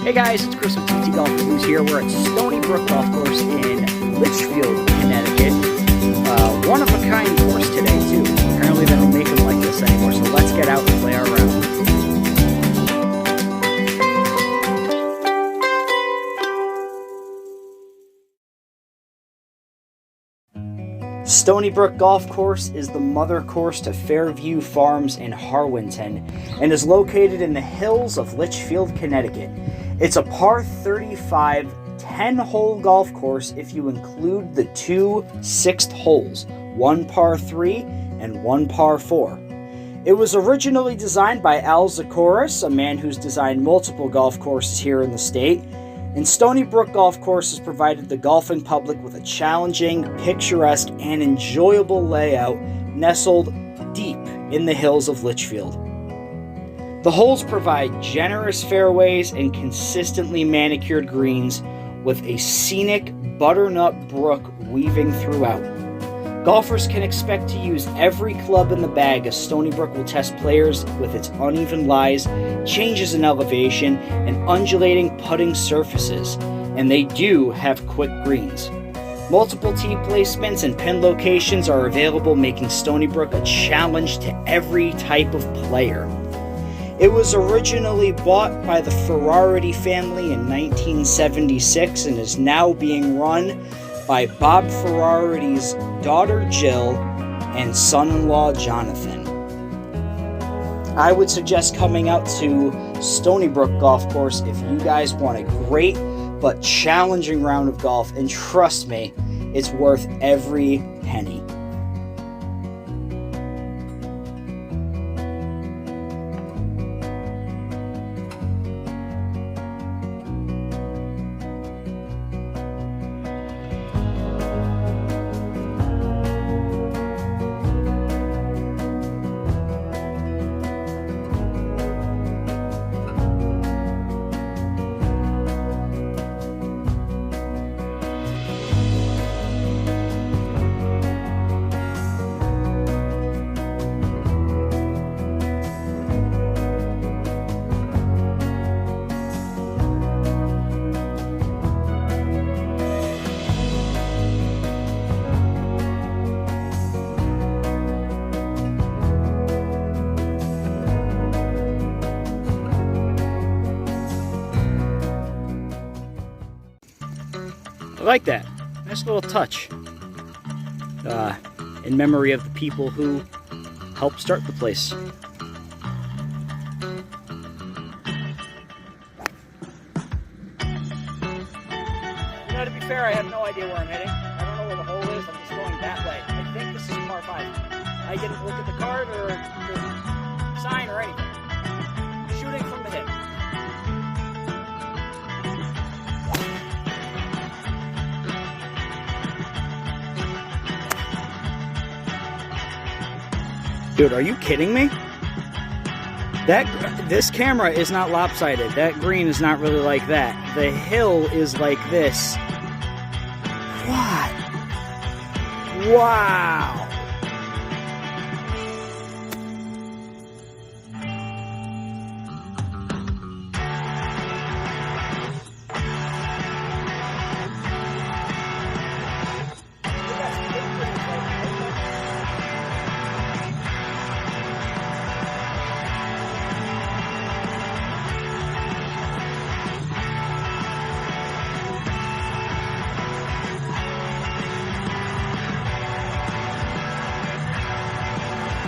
Hey guys, it's Chris with TT Golf News here. We're at Stonybrook Golf Course in Litchfield, Connecticut. One-of-a-kind course today, too. Apparently they don't make them like this anymore, so let's get out and play our round. Stonybrook Golf Course is the mother course to Fairview Farms in Harwinton and is located in the hills of Litchfield, Connecticut. It's a par 35, 10-hole golf course if you include the two sixth holes, one par 3 and one par 4. It was originally designed by Al Zakoris, a man who's designed multiple golf courses here in the state. And Stonybrook Golf Course has provided the golfing public with a challenging, picturesque, and enjoyable layout nestled deep in the hills of Litchfield. The holes provide generous fairways and consistently manicured greens with a scenic butternut brook weaving throughout. Golfers can expect to use every club in the bag as Stonybrook will test players with its uneven lies, changes in elevation, and undulating putting surfaces, and they do have quick greens. Multiple tee placements and pin locations are available, making Stonybrook a challenge to every type of player. It was originally bought by the Ferrari family in 1976 and is now being run by Bob Ferrari's daughter Jill and son-in-law Jonathan. I would suggest coming out to Stonybrook Golf Course if you guys want a great but challenging round of golf, and trust me, it's worth every penny. I like that. Nice little touch. In memory of the people who helped start the place. You know, to be fair, I have no idea where I'm heading. I don't know where the hole is. I'm just going that way. I think this is par 5. I didn't look at the card or the sign or anything. Shooting from the hip. Dude, are you kidding me? This camera is not lopsided. That green is not really like that. The hill is like this. What? Wow.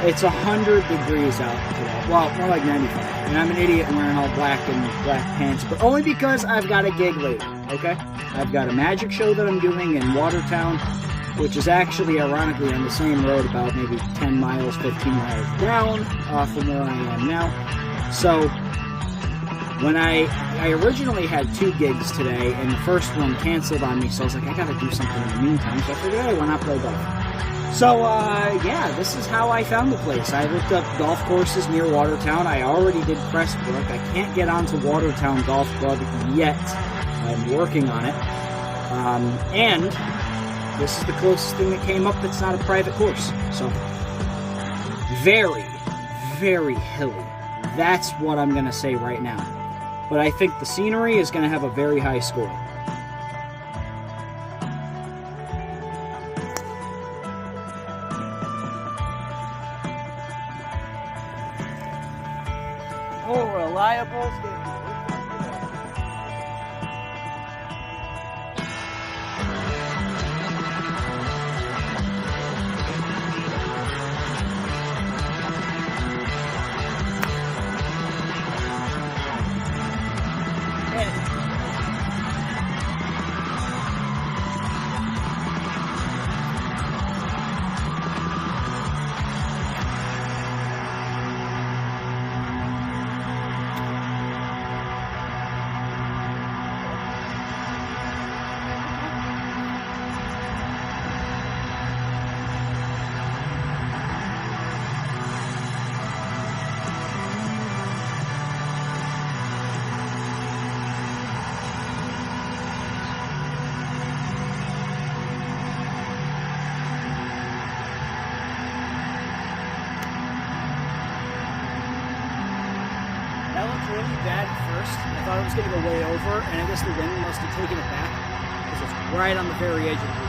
It's 100 degrees out today. Well, more like 95. And I'm an idiot and wearing all black and black pants, but only because I've got a gig later, okay? I've got a magic show that I'm doing in Watertown, which is actually, ironically, on the same road about maybe 10 miles, 15 miles down from where I am now. So, when I originally had 2 gigs today, and the first one canceled on me, so I was like, I gotta do something in the meantime, so I figured, hey, why not play golf? So, yeah, this is how I found the place. I looked up golf courses near Watertown. I already did Crestbrook. I can't get onto Watertown Golf Club yet. I'm working on it. And this is the closest thing that came up that's not a private course. So, very, very hilly. That's what I'm going to say right now. but I think the scenery is going to have a very high score. Oh, reliable. That looked really bad at first. I thought it was going to go way over, and I guess the wind must have taken it back because it's right on the very edge of the green.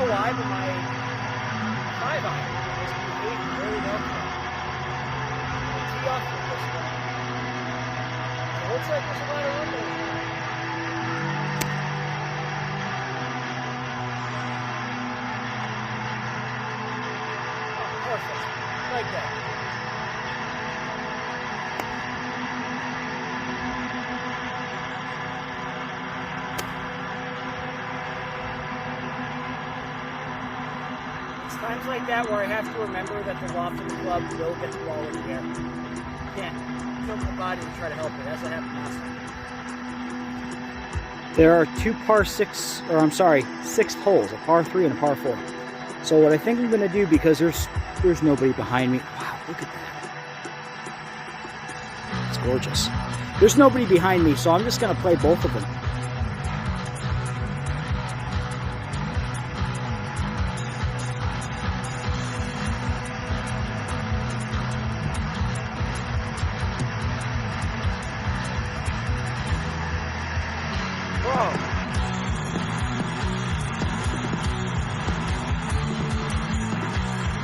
Why, but my 5-iron is behaving very well today. I tee off with this one. So it looks like there's a lot of room there. Oh, perfect. Like that. Times like that where I have to remember that the loft in the club will get the ball in the air. Can't tilt my body to try to help it. That's what happened last time. There are two sixth holes, a par 3 and a par 4. So what I think I'm going to do, because there's nobody behind me. Wow, look at that. It's gorgeous. There's nobody behind me, so I'm just going to play both of them.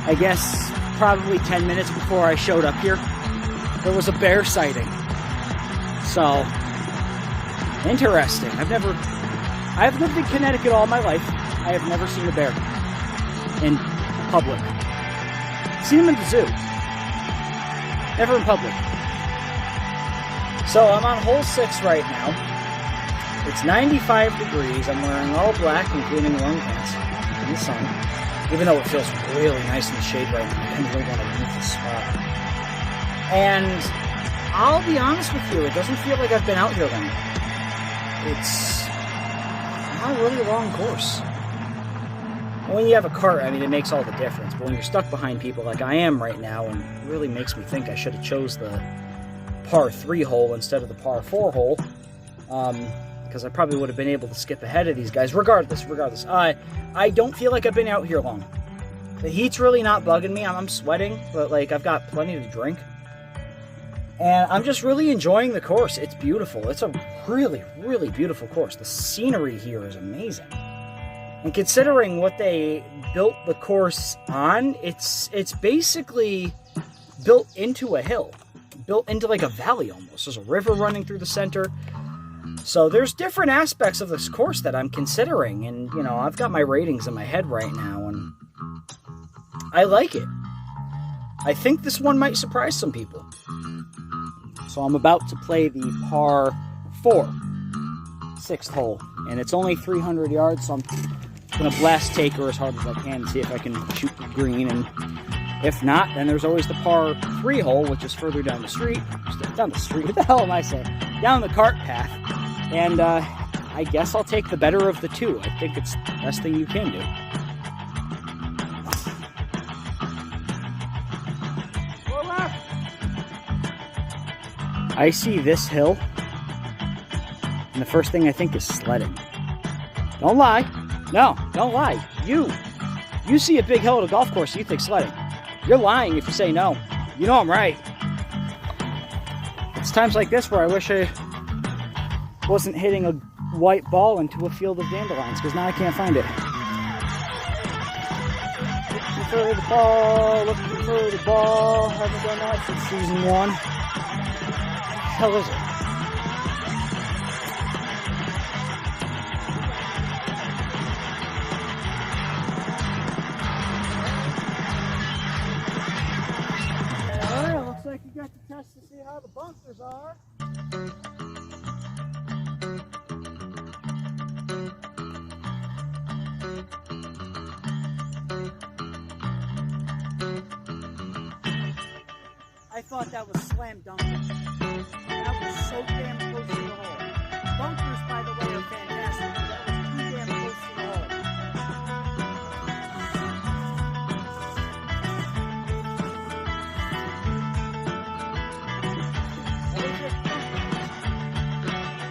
I guess probably 10 minutes before I showed up here, there was a bear sighting. So, interesting. I've lived in Connecticut all my life. I have never seen a bear in public. Seen them in the zoo. Never in public. So I'm on hole 6 right now. It's 95 degrees. I'm wearing all black, including long pants in the sun. Even though it feels really nice in the shade right now, I really want to leave the spot. And I'll be honest with you, it doesn't feel like I've been out here long. It's not really a long course. When you have a cart, I mean, it makes all the difference. But when you're stuck behind people like I am right now, and it really makes me think I should have chose the par 3 hole instead of the par 4 hole, because I probably would have been able to skip ahead of these guys. Regardless, I don't feel like I've been out here long. The heat's really not bugging me. I'm sweating, but like I've got plenty to drink. And I'm just really enjoying the course. It's beautiful. It's a really, really beautiful course. The scenery here is amazing. And considering what they built the course on, it's basically built into a hill. Built into like a valley almost. There's a river running through the center. So there's different aspects of this course that I'm considering. And, you know, I've got my ratings in my head right now, and I like it. I think this one might surprise some people. So I'm about to play the par 4, 6th hole. And it's only 300 yards, so I'm going to blast taker as hard as I can and see if I can shoot the green. And if not, then there's always the par 3 hole, which is further down the street. Down the street? What the hell am I saying? Down the cart path. And I guess I'll take the better of the two. I think it's the best thing you can do. I see this hill, and the first thing I think is sledding. Don't lie. No, don't lie. You see a big hill at a golf course, you think sledding. You're lying if you say no. You know I'm right. It's times like this where I wish I wasn't hitting a white ball into a field of dandelions, because now I can't find it. Looking for the ball, looking for the ball. Haven't done that since season 1. Hell is it? Alright, looks like you got the test to see how the bunkers are. I thought that was slam dunk. That was so damn close to the hole. Bunkers, by the way, are fantastic. That was too damn close to the hole.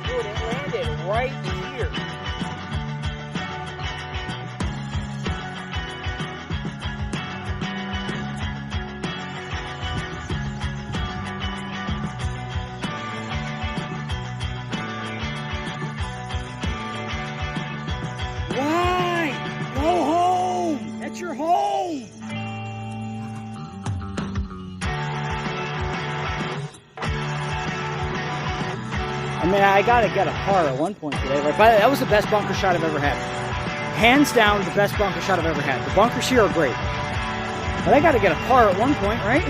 Dude, it landed right here. Your home. I mean, I gotta get a par at one point today. Like, that was the best bunker shot I've ever had. Hands down, the best bunker shot I've ever had. The bunkers here are great, but I gotta get a par at one point, right?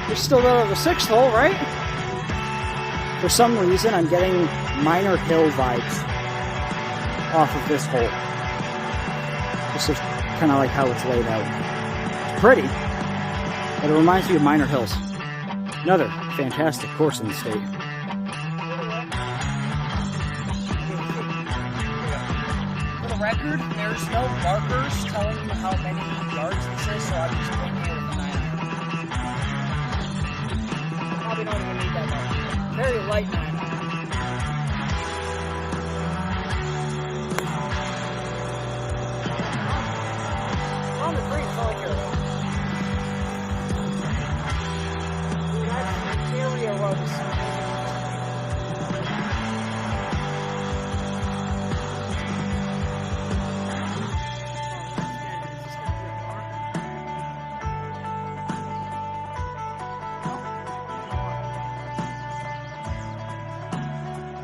We're still there at the 6th hole, right? For some reason, I'm getting minor hill vibes off of this hole. This is kind of like how it's laid out. It's pretty, but it reminds me of Minor Hills. Another fantastic course in the state. For the record, there's no markers telling you how many yards this is, so I'm just putting it with a 9. Probably don't even need that much. Very light 9. On the green, that's all I care about. Dude, that's the area rugs.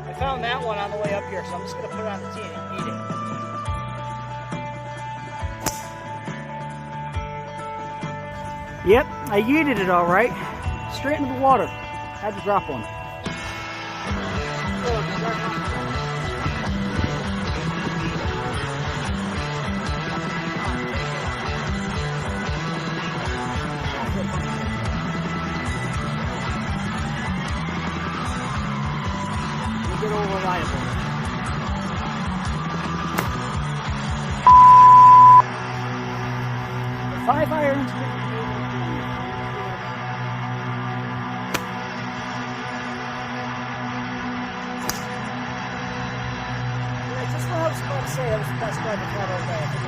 I found that one on the way up here, so I'm just going to put it on the tee and eat it. Yep, I yeeted it all right. Straight into the water. Had to drop one. You get all reliable. The 5 irons. I was about to say that was the best drive I've had all day. I think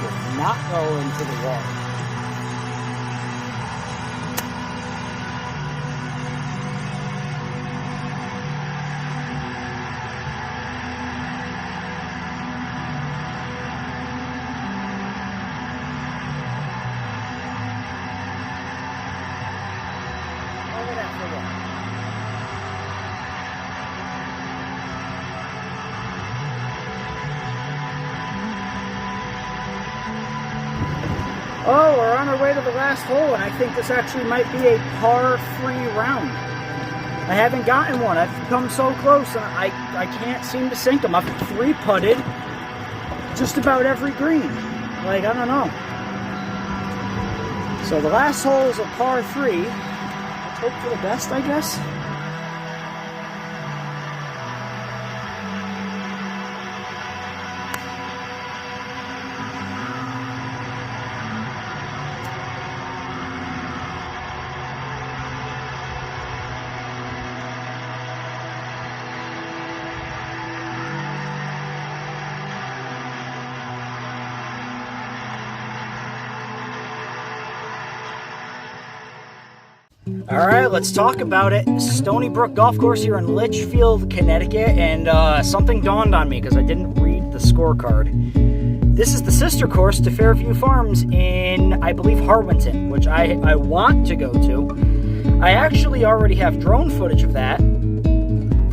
it did not go into the water. Look at that for one. Oh, we're on our way to the last hole, and I think this actually might be a par-free round. I haven't gotten one. I've come so close, and I can't seem to sink them. I've 3-putted just about every green. Like, I don't know. So the last hole is a par 3. Let's hope for the best, I guess. All right, let's talk about it. Stonybrook Golf Course here in Litchfield, Connecticut, and something dawned on me because I didn't read the scorecard. This is the sister course to Fairview Farms in, I believe, Harwinton, which I want to go to. I actually already have drone footage of that,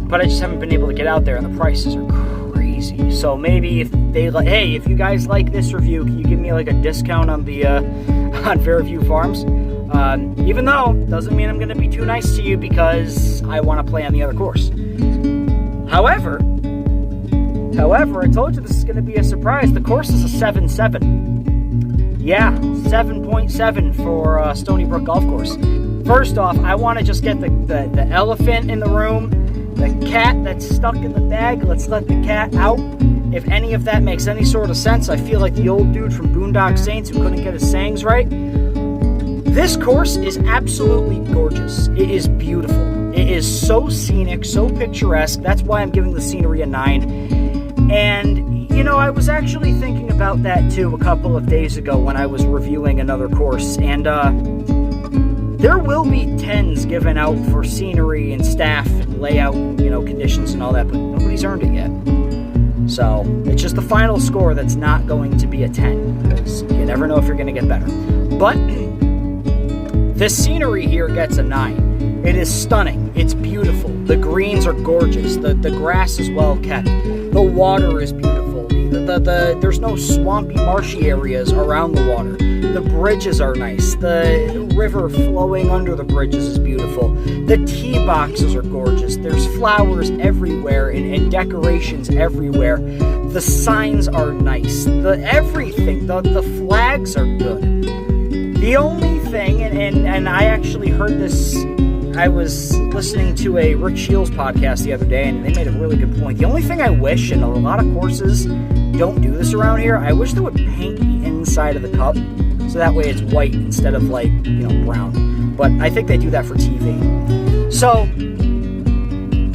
but I just haven't been able to get out there, and the prices are crazy. So maybe if they hey, if you guys like this review, can you give me like a discount on the on Fairview Farms? Even though, doesn't mean I'm going to be too nice to you because I want to play on the other course. However, I told you this is going to be a surprise. The course is a 7.7. Yeah, 7.7 for Stonybrook Golf Course. First off, I want to just get the elephant in the room, the cat that's stuck in the bag. Let's let the cat out. If any of that makes any sort of sense, I feel like the old dude from Boondock Saints who couldn't get his sayings right. This course is absolutely gorgeous. It is beautiful. It is so scenic, so picturesque. That's why I'm giving the scenery a 9. And, you know, I was actually thinking about that too a couple of days ago when I was reviewing another course. And there will be 10s given out for scenery and staff and layout and, you know, conditions and all that, but nobody's earned it yet. So it's just the final score that's not going to be a 10, because you never know if you're going to get better. But the scenery here gets a 9. It is stunning. It's beautiful. The greens are gorgeous. The grass is well kept. The water is beautiful. There's no swampy, marshy areas around the water. The bridges are nice. The river flowing under the bridges is beautiful. The tee boxes are gorgeous. There's flowers everywhere and decorations everywhere. The signs are nice. Everything. The flags are good. The only thing, and I actually heard this, I was listening to a Rick Shields podcast the other day, and they made a really good point. The only thing I wish, and a lot of courses don't do this around here, I wish they would paint the inside of the cup, so that way it's white instead of, like, you know, brown. But I think they do that for TV. So,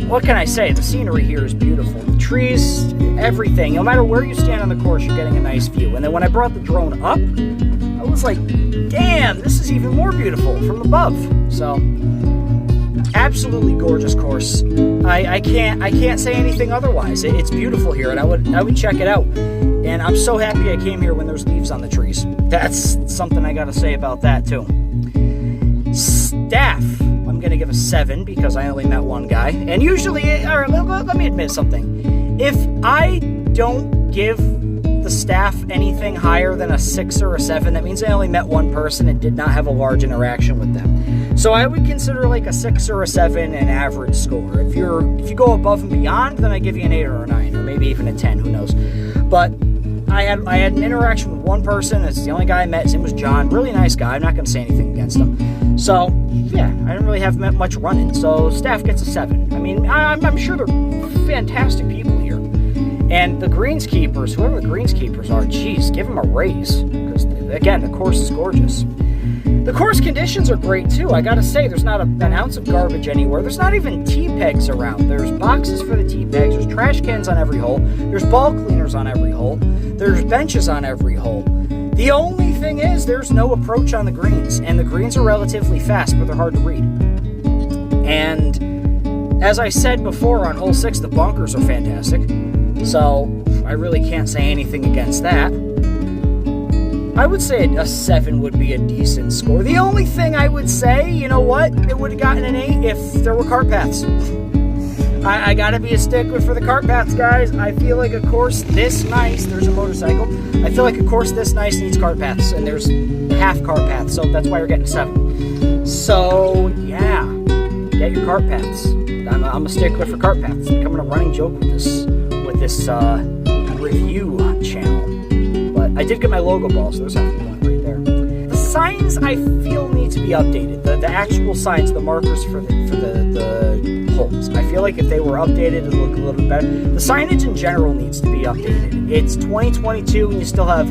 what can I say? The scenery here is beautiful. The trees, everything. No matter where you stand on the course, you're getting a nice view. And then when I brought the drone up, I was like, damn, this is even more beautiful from above. So, absolutely gorgeous course. I can't say anything otherwise. It's beautiful here, and I would check it out. And I'm so happy I came here when there's leaves on the trees. That's something I gotta say about that too. Staff, I'm gonna give a 7 because I only met one guy. And usually, all right, let me admit something. If I don't give the staff anything higher than a 6 or a 7, that means I only met one person and did not have a large interaction with them. So I would consider like a 6 or a 7 an average score. If you go above and beyond, then I give you an 8 or a 9, or maybe even a 10, who knows. But I had an interaction with one person. It's the only guy I met. His name was John. Really nice guy. I'm not going to say anything against him. So, yeah, I didn't really have much running. So staff gets a 7. I mean, I'm sure they're fantastic people here. And the greenskeepers, whoever the greenskeepers are, geez, give them a raise. Because, again, the course is gorgeous. The course conditions are great, too. I gotta say, there's not an ounce of garbage anywhere. There's not even tee pegs around. There's boxes for the tee pegs. There's trash cans on every hole. There's ball cleaners on every hole. There's benches on every hole. The only thing is, there's no approach on the greens. And the greens are relatively fast, but they're hard to read. And as I said before, on hole 6, the bunkers are fantastic. So, I really can't say anything against that. I would say a 7 would be a decent score. The only thing I would say, you know what, it would have gotten an 8 if there were cart paths. I gotta be a stickler for the cart paths, guys. I feel like a course this nice, there's a motorcycle. I feel like a course this nice needs cart paths, and there's half cart paths, so that's why you're getting a 7. So, yeah. get your cart paths. I'm a stickler for cart paths. It's becoming a running joke with this review channel. But I did get my logo ball, so there's something going right there. The signs I feel need to be updated. The actual signs, the markers for the holes. I feel like if they were updated, it'd look a little bit better. The signage in general needs to be updated. It's 2022 and you still have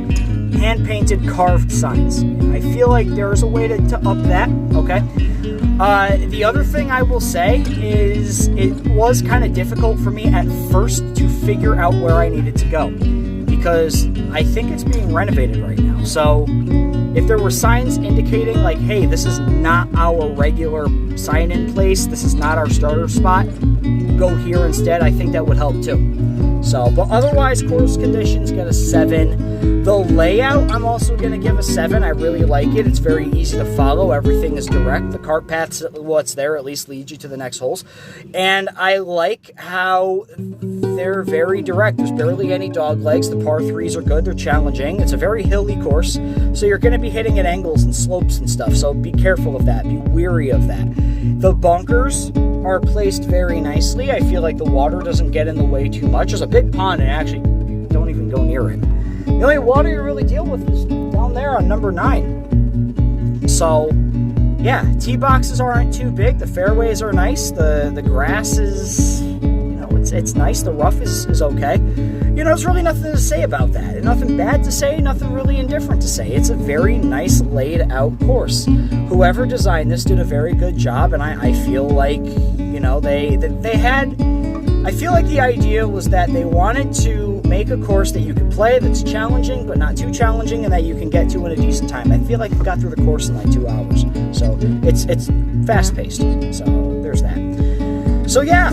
hand-painted carved signs. I feel like there's a way to up that, okay? The other thing I will say is it was kind of difficult for me at first to figure out where I needed to go, because I think it's being renovated right now. So if there were signs indicating like, hey, this is not our regular sign-in place, this is not our starter spot, go here instead, I think that would help too. So, but otherwise, course conditions get a 7. The layout, I'm also going to give a 7. I really like it. It's very easy to follow. Everything is direct. The cart paths, what's there, at least lead you to the next holes. And I like how they're very direct. There's barely any dog legs. The par 3s are good. They're challenging. It's a very hilly course, so you're going to be hitting at angles and slopes and stuff. So be careful of that. Be wary of that. The bunkers are placed very nicely. I feel like the water doesn't get in the way too much. There's a big pond, and actually, don't even go near it. The only water you really deal with is down there on number 9. So, yeah, tee boxes aren't too big. The fairways are nice. The grass is, it's nice. The rough is okay. There's really nothing to say about that. Nothing bad to say, nothing really indifferent to say. It's a very nice laid out course. Whoever designed this did a very good job, and I feel like, they had, I feel like the idea was that they wanted to make a course that you could play that's challenging, but not too challenging, and that you can get to in a decent time. I feel like we got through the course in like 2 hours. So it's fast paced. So there's that. So yeah,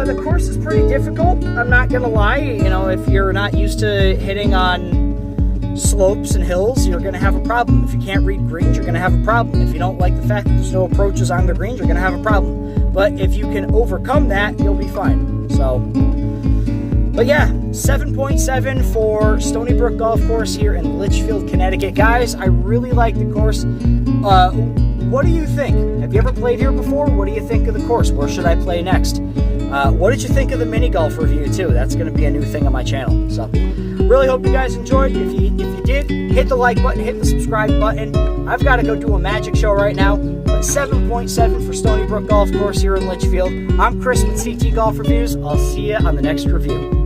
the course is pretty difficult. I'm not gonna lie. If you're not used to hitting on slopes and hills, you're gonna have a problem. If you can't read greens, you're gonna have a problem. If you don't like the fact that there's no approaches on the greens, you're gonna have a problem. But if you can overcome that, you'll be fine. So, but yeah, 7.7 for Stonybrook Golf Course here in Litchfield, Connecticut. Guys, I really like the course. What do you think? Have you ever played here before? What do you think of the course? Where should I play next? What did you think of the mini golf review too? That's going to be a new thing on my channel. So, really hope you guys enjoyed. If you did, hit the like button, hit the subscribe button. I've got to go do a magic show right now. But 7.7 for Stonybrook Golf Course here in Litchfield. I'm Chris with CT Golf Reviews. I'll see you on the next review.